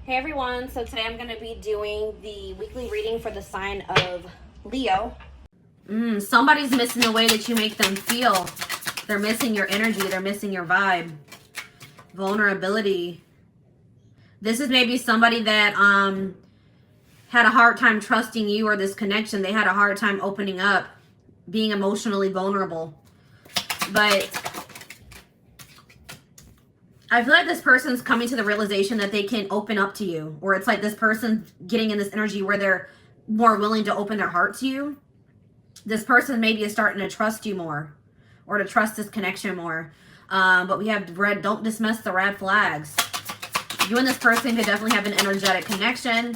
Hey everyone, so today I'm going to be doing the weekly reading for the sign of Leo. Somebody's missing the way that you make them feel. They're missing your energy. They're missing your vibe. Vulnerability. This is maybe somebody that had a hard time trusting you or this connection. They had a hard time opening up, being emotionally vulnerable. But I feel like this person's coming to the realization that they can open up to you. Or it's like this person getting in this energy where they're more willing to open their heart to you. This person maybe is starting to trust you more. Or to trust this connection more. But we have red, don't dismiss the red flags. You and this person could definitely have an energetic connection.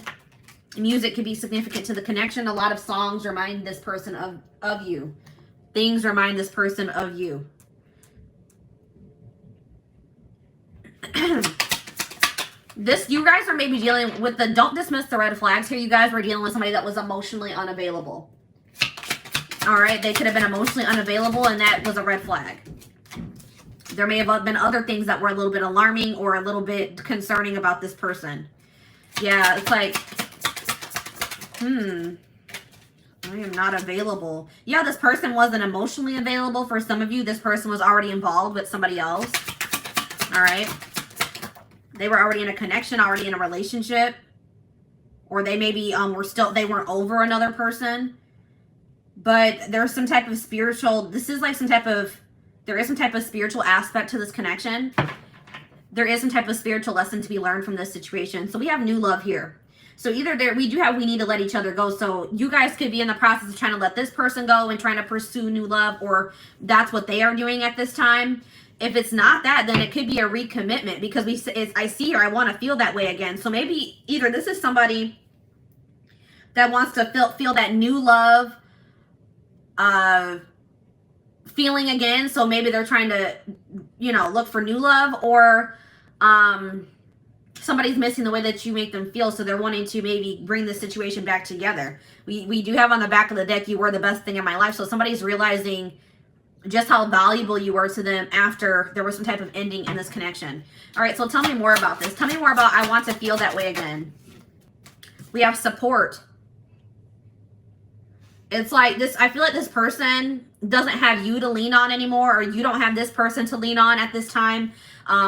Music could be significant to the connection. A lot of songs remind this person of you. Things remind this person of you. You guys are maybe dealing with the don't dismiss the red flags here. You guys were dealing with somebody that was emotionally unavailable. All right, they could have been emotionally unavailable, and that was a red flag. There may have been other things that were a little bit alarming or a little bit concerning about this person. Yeah, it's like, I am not available. Yeah, this person wasn't emotionally available for some of you. This person was already involved with somebody else. All right. They were already in a connection, already in a relationship. Or they maybe they weren't over another person. But there's some type of spiritual, there is some type of spiritual aspect to this connection. There is some type of spiritual lesson to be learned from this situation. So we have new love here. So either we need to let each other go. So you guys could be in the process of trying to let this person go and trying to pursue new love, or that's what they are doing at this time. If it's not that, then it could be a recommitment, because I see here, I want to feel that way again. So maybe either this is somebody that wants to feel that new love feeling again. So maybe they're trying to, look for new love, or somebody's missing the way that you make them feel. So they're wanting to maybe bring this situation back together. We do have on the back of the deck, you were the best thing in my life. So somebody's realizing just how valuable you were to them after there was some type of ending in this connection. All right, so tell me more about this. Tell me more about I want to feel that way again. We have support. It's like this, I feel like this person doesn't have you to lean on anymore, or you don't have this person to lean on at this time.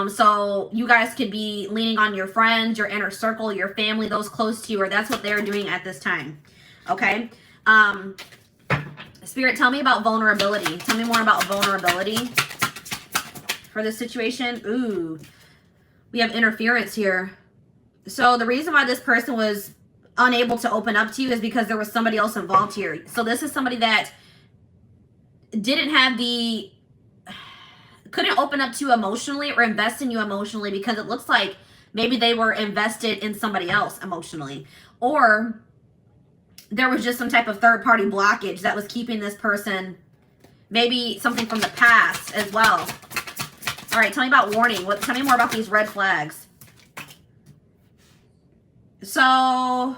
So you guys could be leaning on your friends, your inner circle, your family, those close to you, or that's what they're doing at this time. Okay. Spirit, tell me about vulnerability. Tell me more about vulnerability for this situation. Ooh, we have interference here. So the reason why this person was unable to open up to you is because there was somebody else involved here. So this is somebody that couldn't open up to you emotionally or invest in you emotionally, because it looks like maybe they were invested in somebody else emotionally, or there was just some type of third-party blockage that was keeping this person, maybe something from the past as well. All right, tell me about warning. Tell me more about these red flags. So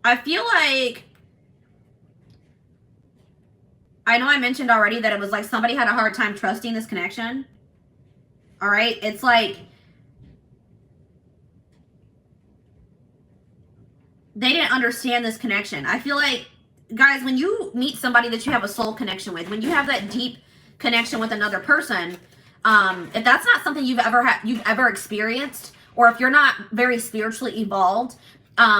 I feel like, I know I mentioned already that it was like somebody had a hard time trusting this connection. All right, it's like they didn't understand this connection. I feel like, guys, when you meet somebody that you have a soul connection with, when you have that deep connection with another person, if that's not something you've ever experienced, or if you're not very spiritually evolved,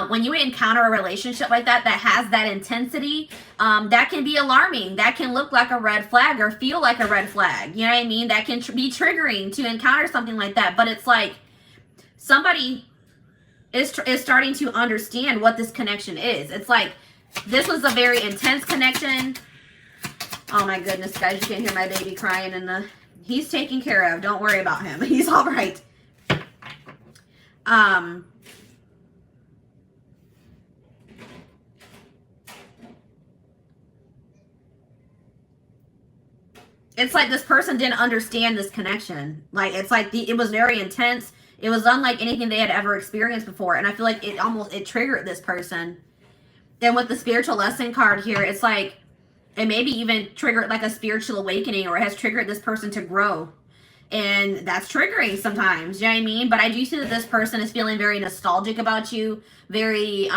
when you encounter a relationship like that has that intensity, that can be alarming. That can look like a red flag or feel like a red flag. You know what I mean? That can be triggering to encounter something like that. But it's like somebody is starting to understand what this connection is. It's like this was a very intense connection. Oh my goodness, guys, you can't hear my baby crying he's taken care of. Don't worry about him. He's all right. It's like this person didn't understand this connection. Like, it's like it was very intense. It was unlike anything they had ever experienced before. And I feel like it triggered this person. Then with the spiritual lesson card here, it's like it maybe even triggered like a spiritual awakening, or it has triggered this person to grow. And that's triggering sometimes, you know what I mean? But I do see that this person is feeling very nostalgic about you. Very,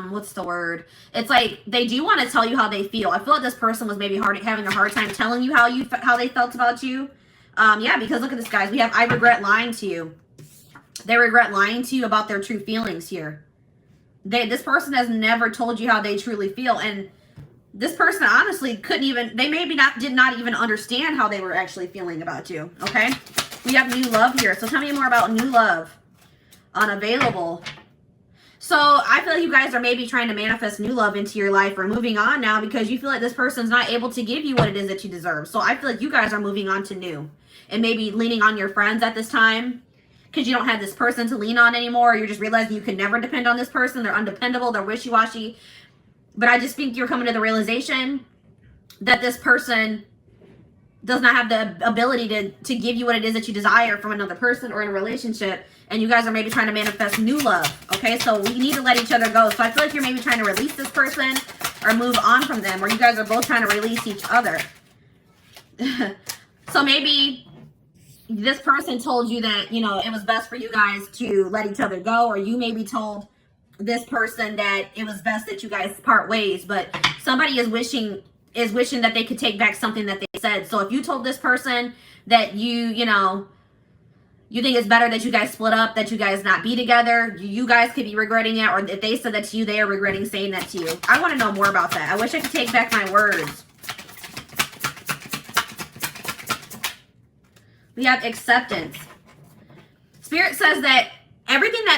what's the word? It's like they do want to tell you how they feel. I feel like this person was maybe having a hard time telling you how they felt about you. Yeah, because look at this, guys. We have, I regret lying to you. They regret lying to you about their true feelings here. This person has never told you how they truly feel. And this person honestly couldn't even, they maybe did not even understand how they were actually feeling about you, okay? We have new love here. So tell me more about new love. Unavailable. So I feel like you guys are maybe trying to manifest new love into your life or moving on now because you feel like this person's not able to give you what it is that you deserve. So I feel like you guys are moving on to new and maybe leaning on your friends at this time because you don't have this person to lean on anymore. Or you're just realizing you can never depend on this person. They're undependable. They're wishy-washy. But I just think you're coming to the realization that this person does not have the ability to give you what it is that you desire from another person or in a relationship. And you guys are maybe trying to manifest new love. Okay, so we need to let each other go. So I feel like you're maybe trying to release this person or move on from them. Or you guys are both trying to release each other. So maybe this person told you that, you know, it was best for you guys to let each other go. Or you maybe told this person that it was best that you guys part ways. But somebody is wishing that they could take back something that they said. So if you told this person that you know, you think it's better that you guys split up, that you guys not be together, you guys could be regretting it. Or if they said that to you, they are regretting saying that to you. I want to know more about that. I wish I could take back my words. We have acceptance. Spirit says that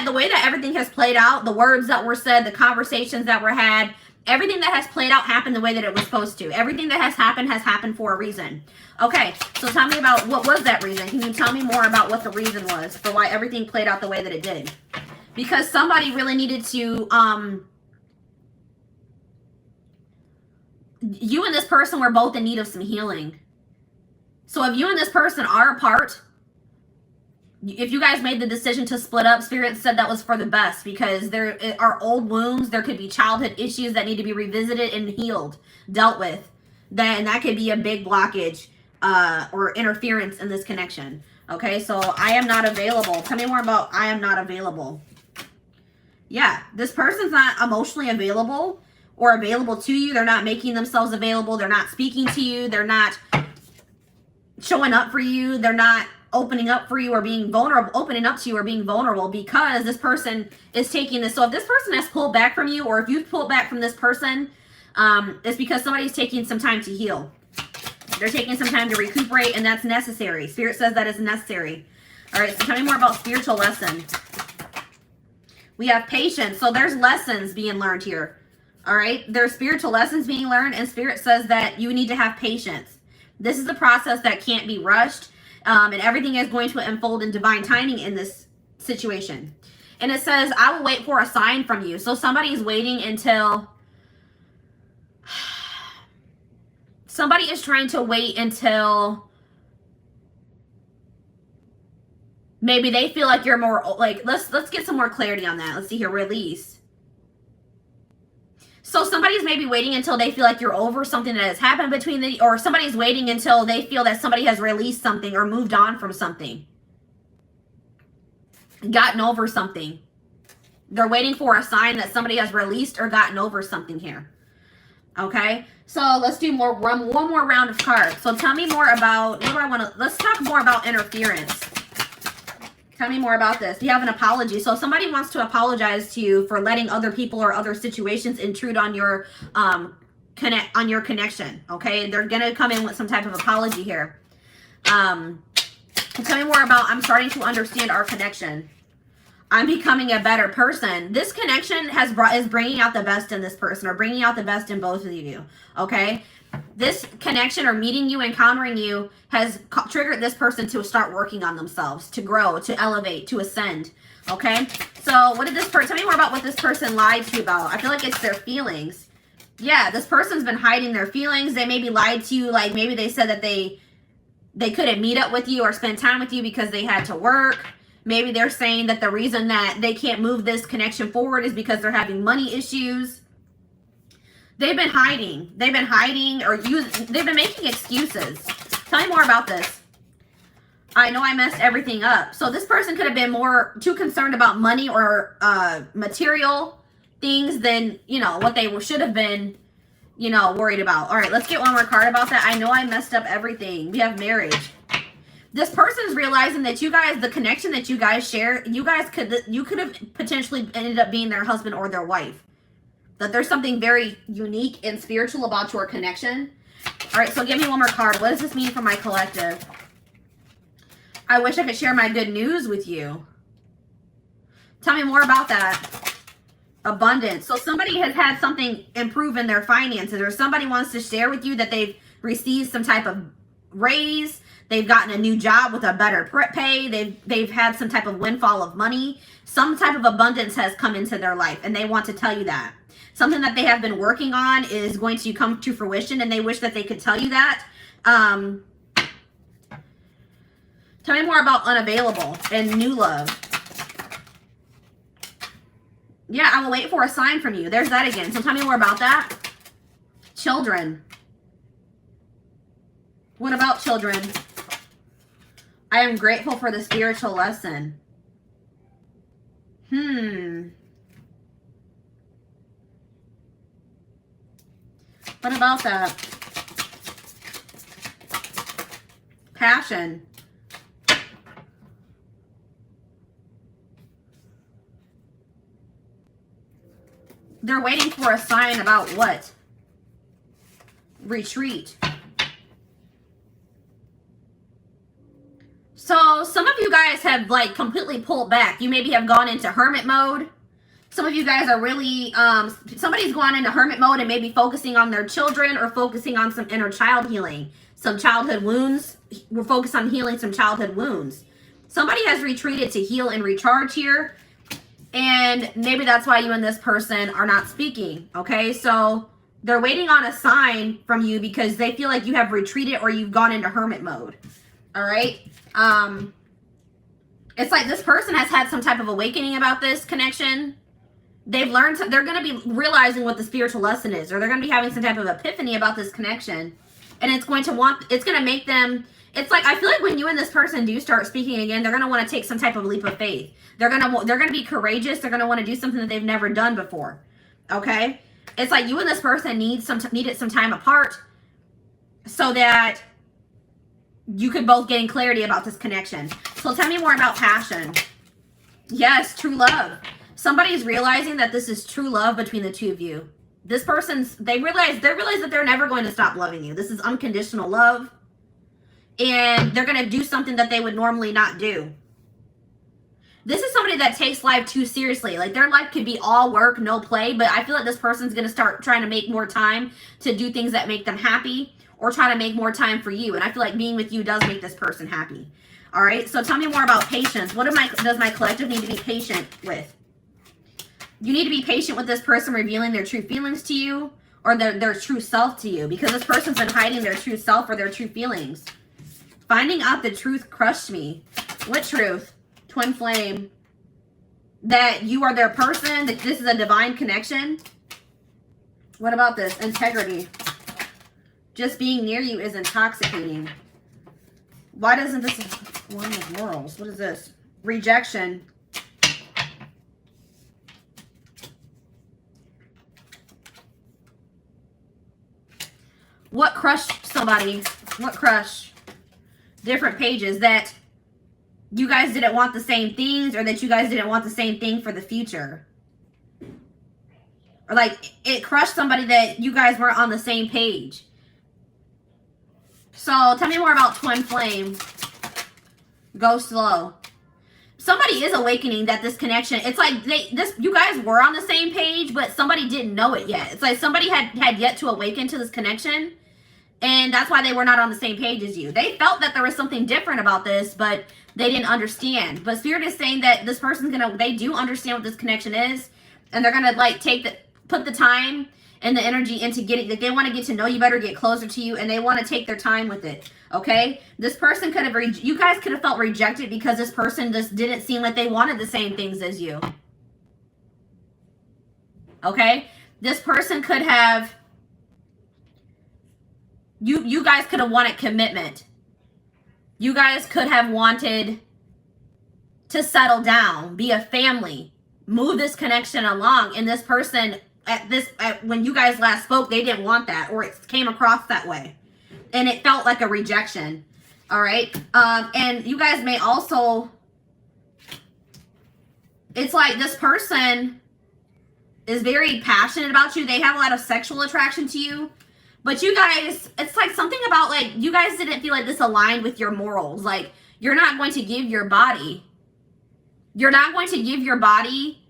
the way that everything has played out, the words that were said, the conversations that were had, everything that has played out happened the way that it was supposed to. Everything that has happened for a reason. Okay, so tell me about what was that reason. Can you tell me more about what the reason was for why everything played out the way that it did? Because somebody really needed to, you and this person were both in need of some healing. So if you and this person are apart, if you guys made the decision to split up, Spirit said that was for the best because there are old wounds. There could be childhood issues that need to be revisited and healed, dealt with. Then that could be a big blockage or interference in this connection. Okay, so I am not available. Tell me more about I am not available. Yeah, this person's not emotionally available or available to you. They're not making themselves available. They're not speaking to you. They're not showing up for you. They're not opening up for you or being vulnerable, opening up to you or being vulnerable because this person is taking this. So if this person has pulled back from you or if you've pulled back from this person, it's because somebody's taking some time to heal. They're taking some time to recuperate and that's necessary. Spirit says that is necessary. All right, so tell me more about spiritual lesson. We have patience. So there's lessons being learned here. All right, there's spiritual lessons being learned and Spirit says that you need to have patience. This is a process that can't be rushed. And everything is going to unfold in divine timing in this situation. And it says, I will wait for a sign from you. So somebody's waiting until, somebody is trying to wait until maybe they feel like you're more, like, let's get some more clarity on that. Let's see here, release. So somebody's maybe waiting until they feel like you're over something that has happened between or somebody's waiting until they feel that somebody has released something or moved on from something. Gotten over something. They're waiting for a sign that somebody has released or gotten over something here. Okay, so let's do one more round of cards. So tell me more about, what do I want to, let's talk more about interference. Tell me more about this. You have an apology. So if somebody wants to apologize to you for letting other people or other situations intrude on your connection. Okay, they're gonna come in with some type of apology here. Tell me more about, I'm starting to understand our connection. I'm becoming a better person. This connection is bringing out the best in this person or bringing out the best in both of you. Okay. This connection or meeting you, encountering you has triggered this person to start working on themselves, to grow, to elevate, to ascend. Okay. So what did this person, tell me more about what this person lied to you about. I feel like it's their feelings. Yeah. This person's been hiding their feelings. They maybe lied to you. Like maybe they said that they couldn't meet up with you or spend time with you because they had to work. Maybe they're saying that the reason that they can't move this connection forward is because they're having money issues. They've been hiding. They've been hiding or they've been making excuses. Tell me more about this. I know I messed everything up. So this person could have been too concerned about money or material things than, you know, what they should have been, you know, worried about. All right, let's get one more card about that. I know I messed up everything. We have marriage. This person is realizing that you guys, the connection that you guys share, you could have potentially ended up being their husband or their wife. That there's something very unique and spiritual about your connection. All right, so give me one more card. What does this mean for my collective? I wish I could share my good news with you. Tell me more about that. Abundance. So somebody has had something improve in their finances, or somebody wants to share with you that they've received some type of raise. They've gotten a new job with a better pay. They've had some type of windfall of money. Some type of abundance has come into their life, and they want to tell you that. Something that they have been working on is going to come to fruition, and they wish that they could tell you that. Tell me more about unavailable and new love. Yeah, I will wait for a sign from you. There's that again. So tell me more about that. Children. What about children? I am grateful for the spiritual lesson. What about that? Passion. They're waiting for a sign about what? Retreat. So some of you guys have like completely pulled back. You maybe have gone into hermit mode. Some of you guys are really, somebody's gone into hermit mode and maybe focusing on their children or focusing on some inner child healing. Some childhood wounds. We're focused on healing some childhood wounds. Somebody has retreated to heal and recharge here. And maybe that's why you and this person are not speaking, okay? So they're waiting on a sign from you because they feel like you have retreated or you've gone into hermit mode, all right? It's like this person has had some type of awakening about this connection. They've learned, they're going to be realizing what the spiritual lesson is, or they're going to be having some type of epiphany about this connection. And it's going to make them, it's like, I feel like when you and this person do start speaking again, they're going to want to take some type of leap of faith. They're going to be courageous. They're going to want to do something that they've never done before. Okay? It's like you and this person needed some time apart so that you could both gain clarity about this connection. So tell me more about passion. Yes, true love. Somebody's realizing that this is true love between the two of you. This person's, they realize that they're never going to stop loving you. This is unconditional love. And they're going to do something that they would normally not do. This is somebody that takes life too seriously. Like their life could be all work, no play, but I feel like this person's going to start trying to make more time to do things that make them happy or try to make more time for you. And I feel like being with you does make this person happy. All right. So tell me more about patience. What does my collective need to be patient with? You need to be patient with this person revealing their true feelings to you or their true self to you, because this person's been hiding their true self or their true feelings. Finding out the truth crushed me. What truth? Twin flame. That you are their person, that this is a divine connection. What about this? Integrity. Just being near you is intoxicating. Why doesn't this one of morals? What is this? Rejection. What crushed somebody? What crushed? Different pages. That you guys didn't want the same things, or that you guys didn't want the same thing for the future. Or like it crushed somebody that you guys weren't on the same page. So tell me more about twin flame. Go slow. Somebody is awakening that this connection, it's like you guys were on the same page, but somebody didn't know it yet. It's like somebody had yet to awaken to this connection, and that's why they were not on the same page as you. They felt that there was something different about this, but they didn't understand. But Spirit is saying that this person's they do understand what this connection is, and they're gonna like put the time and the energy into getting, like they want to get to know you better, get closer to you, and they want to take their time with it. Okay, this person could have, you guys could have felt rejected because this person just didn't seem like they wanted the same things as you. Okay, this person could have, you guys could have wanted commitment. You guys could have wanted to settle down, be a family, move this connection along, and this person when you guys last spoke, they didn't want that, or it came across that way, and it felt like a rejection. All right, and you guys may also, it's like this person is very passionate about you. They have a lot of sexual attraction to you, but you guys, it's like something about like you guys didn't feel like this aligned with your morals. Like you're not going to give your body. You're not going to give your body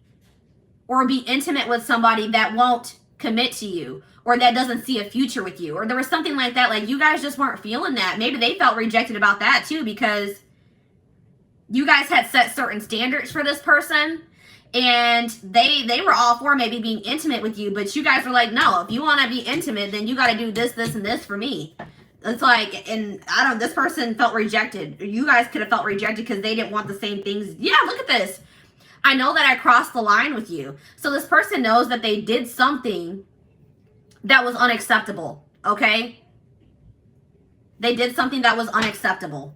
or be intimate with somebody that won't commit to you or that doesn't see a future with you. Or there was something like that. Like you guys just weren't feeling that. Maybe they felt rejected about that too, because you guys had set certain standards for this person and they were all for maybe being intimate with you, but you guys were like, no, if you want to be intimate, then you got to do this, this, and this for me. It's like, and I don't, this person felt rejected. You guys could have felt rejected because they didn't want the same things. Yeah, look at this. I know that I crossed the line with you. So this person knows that they did something that was unacceptable, okay? They did something that was unacceptable.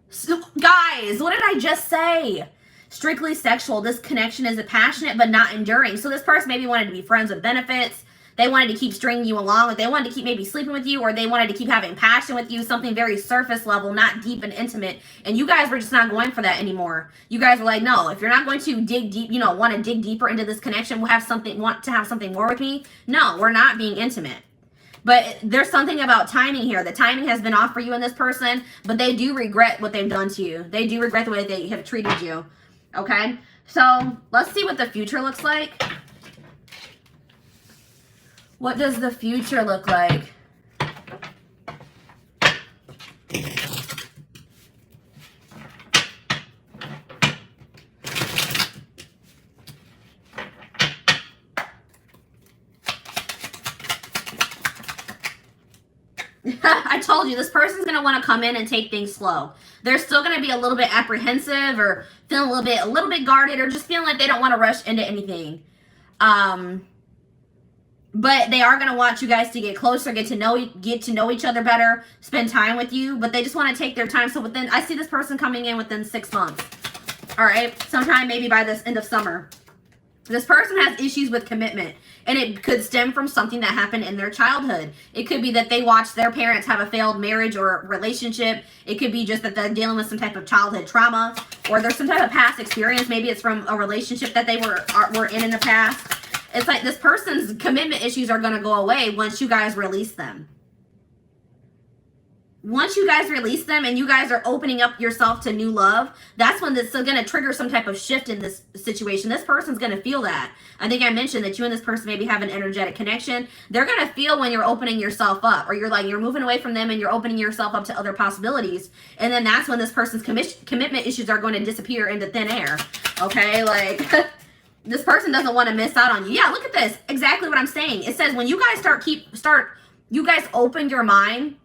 So, guys, what did I just say? Strictly sexual. This connection is passionate but not enduring. So this person maybe wanted to be friends with benefits. They wanted to keep stringing you along. Or they wanted to keep maybe sleeping with you, or they wanted to keep having passion with you, something very surface level, not deep and intimate. And you guys were just not going for that anymore. You guys were like, no, if you're not going to dig deep, you know, want to dig deeper into this connection, want to have something more with me. No, we're not being intimate. But there's something about timing here. The timing has been off for you and this person, but they do regret what they've done to you. They do regret the way they have treated you. Okay? So let's see what the future looks like. What does the future look like? I told you, this person's going to want to come in and take things slow. They're still going to be a little bit apprehensive or feeling a little bit guarded, or just feeling like they don't want to rush into anything. But they are going to want you guys to get closer, get to know each other better, spend time with you. But they just want to take their time. So within, I see this person coming in within 6 months. All right, sometime maybe by this end of summer. This person has issues with commitment, and it could stem from something that happened in their childhood. It could be that they watched their parents have a failed marriage or relationship. It could be just that they're dealing with some type of childhood trauma, or there's some type of past experience. Maybe it's from a relationship that they were in the past. It's like this person's commitment issues are going to go away once you guys release them. Once you guys release them and you guys are opening up yourself to new love, that's when this is going to trigger some type of shift in this situation. This person's going to feel that. I think I mentioned that you and this person maybe have an energetic connection. They're going to feel when you're opening yourself up, or you're moving away from them and you're opening yourself up to other possibilities. And then that's when this person's commitment issues are going to disappear into thin air. Okay, like this person doesn't want to miss out on you. Yeah, look at this. Exactly what I'm saying. It says when you guys you guys open your mind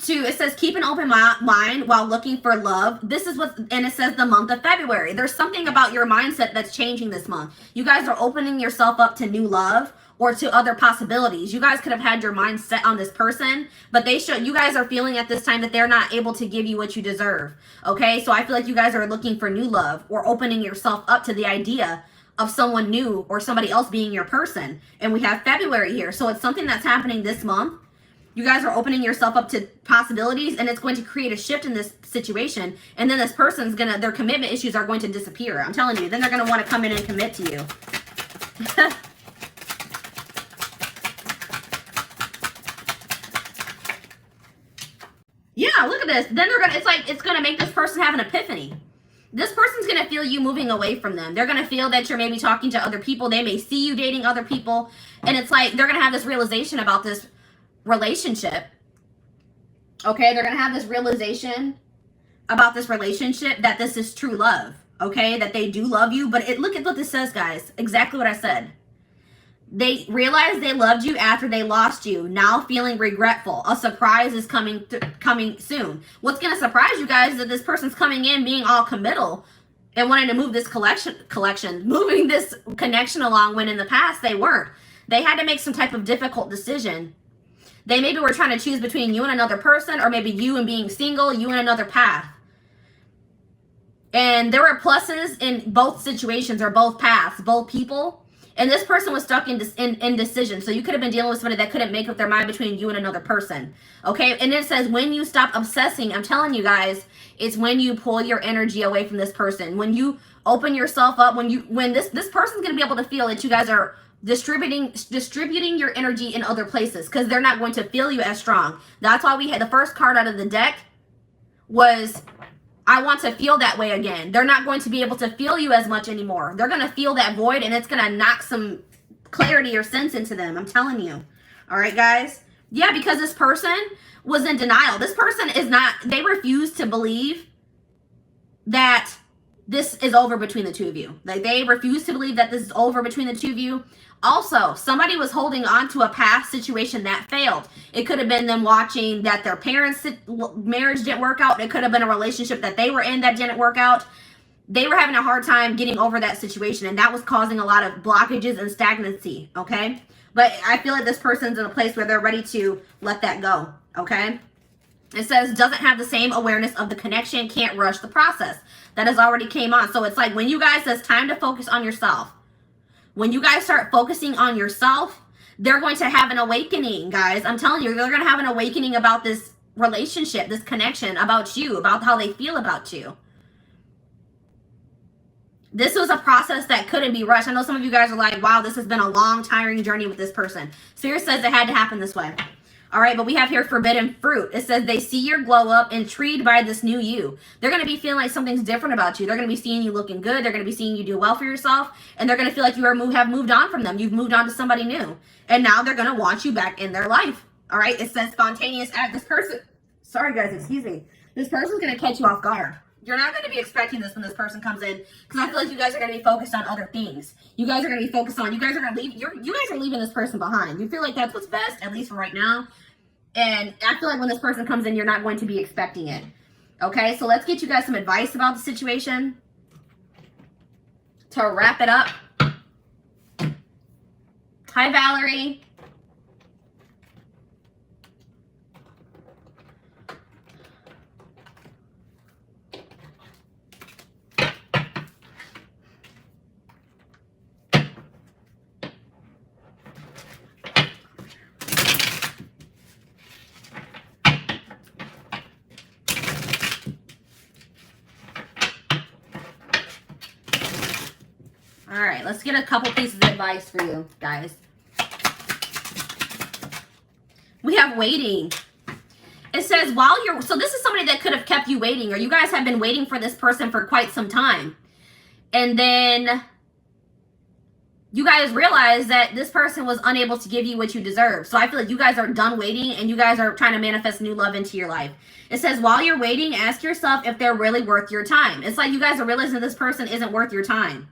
it says keep an open mind while looking for love. This is and it says the month of February. There's something about your mindset that's changing this month. You guys are opening yourself up to new love or to other possibilities. You guys could have had your mind set on this person, but you guys are feeling at this time that they're not able to give you what you deserve. Okay, so I feel like you guys are looking for new love or opening yourself up to the idea of someone new or somebody else being your person. And we have February here, so it's something that's happening this month. You guys are opening yourself up to possibilities, and it's going to create a shift in this situation. And then this person's their commitment issues are going to disappear. I'm telling you, then they're going to want to come in and commit to you. Yeah, look at this. Then it's going to make this person have an epiphany. This person's going to feel you moving away from them. They're going to feel that you're maybe talking to other people. They may see you dating other people. And it's like they're going to have this realization about this relationship. Okay, they're going to have this realization about this relationship that this is true love. Okay, that they do love you. But look at what this says, guys. Exactly what I said. They realized they loved you after they lost you. Now feeling regretful. A surprise is coming soon. What's going to surprise you guys is that this person's coming in being all committal and wanting to move this moving this connection along when in the past they weren't. They had to make some type of difficult decision. They maybe were trying to choose between you and another person, or maybe you and being single, you and another path. And there were pluses in both situations, or both paths, both people. And this person was stuck in indecision. So you could have been dealing with somebody that couldn't make up their mind between you and another person. Okay? And it says when you stop obsessing, I'm telling you guys, it's when you pull your energy away from this person. When you open yourself up, when this person's going to be able to feel that you guys are distributing your energy in other places, because they're not going to feel you as strong. That's why we had the first card out of the deck was, I want to feel that way again. They're not going to be able to feel you as much anymore. They're going to feel that void, and it's going to knock some clarity or sense into them. I'm telling you. All right, guys? Yeah, because this person was in denial. This person is not, they refuse to believe that this is over between the two of you. Like, they refuse to believe that this is over between the two of you. Also, somebody was holding on to a past situation that failed. It could have been them watching that their parents' marriage didn't work out. It could have been a relationship that they were in that didn't work out. They were having a hard time getting over that situation, and that was causing a lot of blockages and stagnancy, okay? But I feel like this person's in a place where they're ready to let that go, okay? It says, doesn't have the same awareness of the connection, can't rush the process. That has already came on. So it's like when you guys, it's time to focus on yourself. When you guys start focusing on yourself, they're going to have an awakening, guys. I'm telling you, they're going to have an awakening about this relationship, this connection, about you, about how they feel about you. This was a process that couldn't be rushed. I know some of you guys are like, wow, this has been a long, tiring journey with this person. Spirit says it had to happen this way. All right, but we have here forbidden fruit. It says they see your glow up, intrigued by this new you. They're going to be feeling like something's different about you. They're going to be seeing you looking good. They're going to be seeing you do well for yourself. And they're going to feel like you have moved on from them. You've moved on to somebody new. And now they're going to want you back in their life. All right, it says spontaneous act. This person, sorry guys, excuse me. This person's going to catch you off guard. You're not going to be expecting this when this person comes in, because I feel like you guys are going to be focused on other things. You guys are going to be focused on, you guys are going to leave, you guys are leaving this person behind. You feel like that's what's best, at least for right now. And I feel like when this person comes in, you're not going to be expecting it. Okay, so let's get you guys some advice about the situation to wrap it up. Hi, Valerie. All right, let's get a couple pieces of advice for you guys. We have waiting. It says while you're, so this is somebody that could have kept you waiting, or you guys have been waiting for this person for quite some time. And then you guys realize that this person was unable to give you what you deserve. So I feel like you guys are done waiting, and you guys are trying to manifest new love into your life. It says while you're waiting, ask yourself if they're really worth your time. It's like you guys are realizing this person isn't worth your time,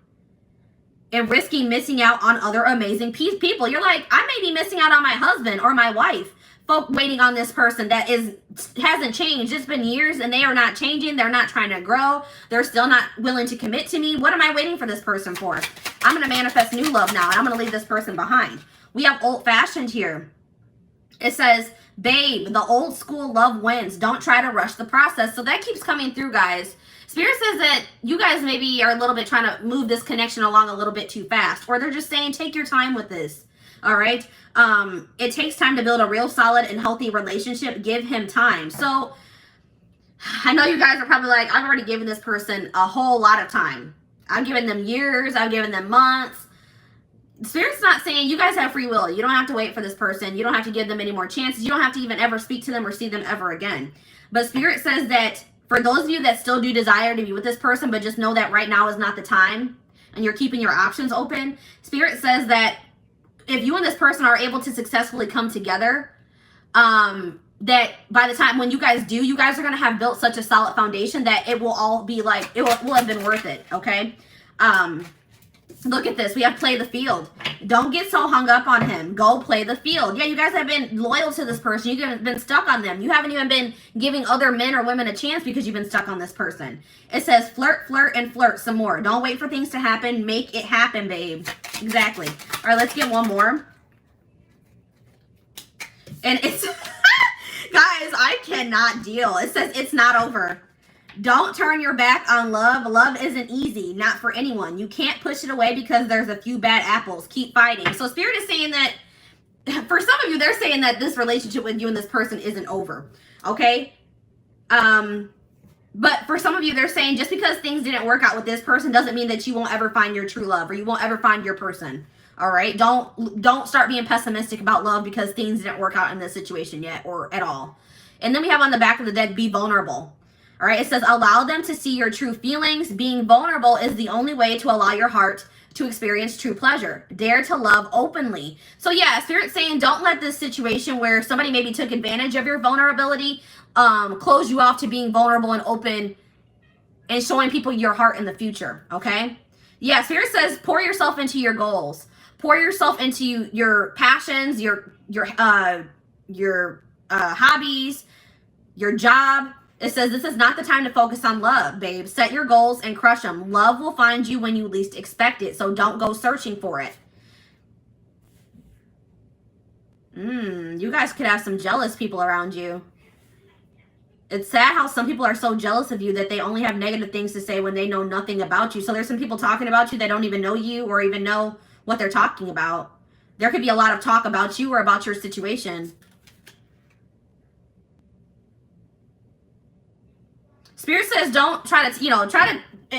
and risking missing out on other amazing people. You're like, I may be missing out on my husband or my wife. Folk waiting on this person that hasn't changed. It's been years and they are not changing. They're not trying to grow. They're still not willing to commit to me. What am I waiting for this person for? I'm going to manifest new love now, and I'm going to leave this person behind. We have old-fashioned here. It says, babe, the old school love wins. Don't try to rush the process. So that keeps coming through, guys. Spirit says that you guys maybe are a little bit trying to move this connection along a little bit too fast. Or they're just saying, take your time with this. All right? It takes time to build a real solid and healthy relationship. Give him time. So I know you guys are probably like, I've already given this person a whole lot of time. I've given them years. I've given them months. Spirit's not saying, you guys have free will. You don't have to wait for this person. You don't have to give them any more chances. You don't have to even ever speak to them or see them ever again. But Spirit says that for those of you that still do desire to be with this person, but just know that right now is not the time, and you're keeping your options open, Spirit says that if you and this person are able to successfully come together, that by the time when you guys do, you guys are going to have built such a solid foundation that it will all be like, it will have been worth it, okay? Look at this. We have play the field. Don't get so hung up on him. Go play the field. Yeah, you guys have been loyal to this person. You've been stuck on them. You haven't even been giving other men or women a chance because you've been stuck on this person. It says flirt, flirt, and flirt some more. Don't wait for things to happen. Make it happen, babe. Exactly. All right, let's get one more. And it's, guys, I cannot deal. It says it's not over. Don't turn your back on love. Love isn't easy, not for anyone. You can't push it away because there's a few bad apples. Keep fighting. So Spirit is saying that, for some of you, they're saying that this relationship with you and this person isn't over. Okay? But for some of you, they're saying just because things didn't work out with this person doesn't mean that you won't ever find your true love, or you won't ever find your person. All right? Don't start being pessimistic about love because things didn't work out in this situation yet or at all. And then we have on the back of the deck, be vulnerable. All right? It says, allow them to see your true feelings. Being vulnerable is the only way to allow your heart to experience true pleasure. Dare to love openly. So yeah, Spirit's saying don't let this situation where somebody maybe took advantage of your vulnerability close you off to being vulnerable and open and showing people your heart in the future. Okay? Yeah, Spirit says pour yourself into your goals. Pour yourself into your passions, your hobbies, your job. It says this is not the time to focus on love, babe. Set your goals and crush them. Love will find you when you least expect it, so don't go searching for it. You guys could have some jealous people around you. It's sad how some people are so jealous of you that they only have negative things to say when they know nothing about you. So there's some people talking about you that don't even know you or even know what they're talking about. There could be a lot of talk about you or about your situation. Spirit says don't try to,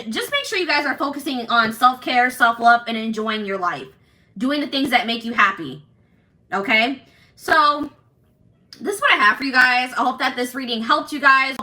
just make sure you guys are focusing on self-care, self-love, and enjoying your life. Doing the things that make you happy. Okay? So this is what I have for you guys. I hope that this reading helped you guys.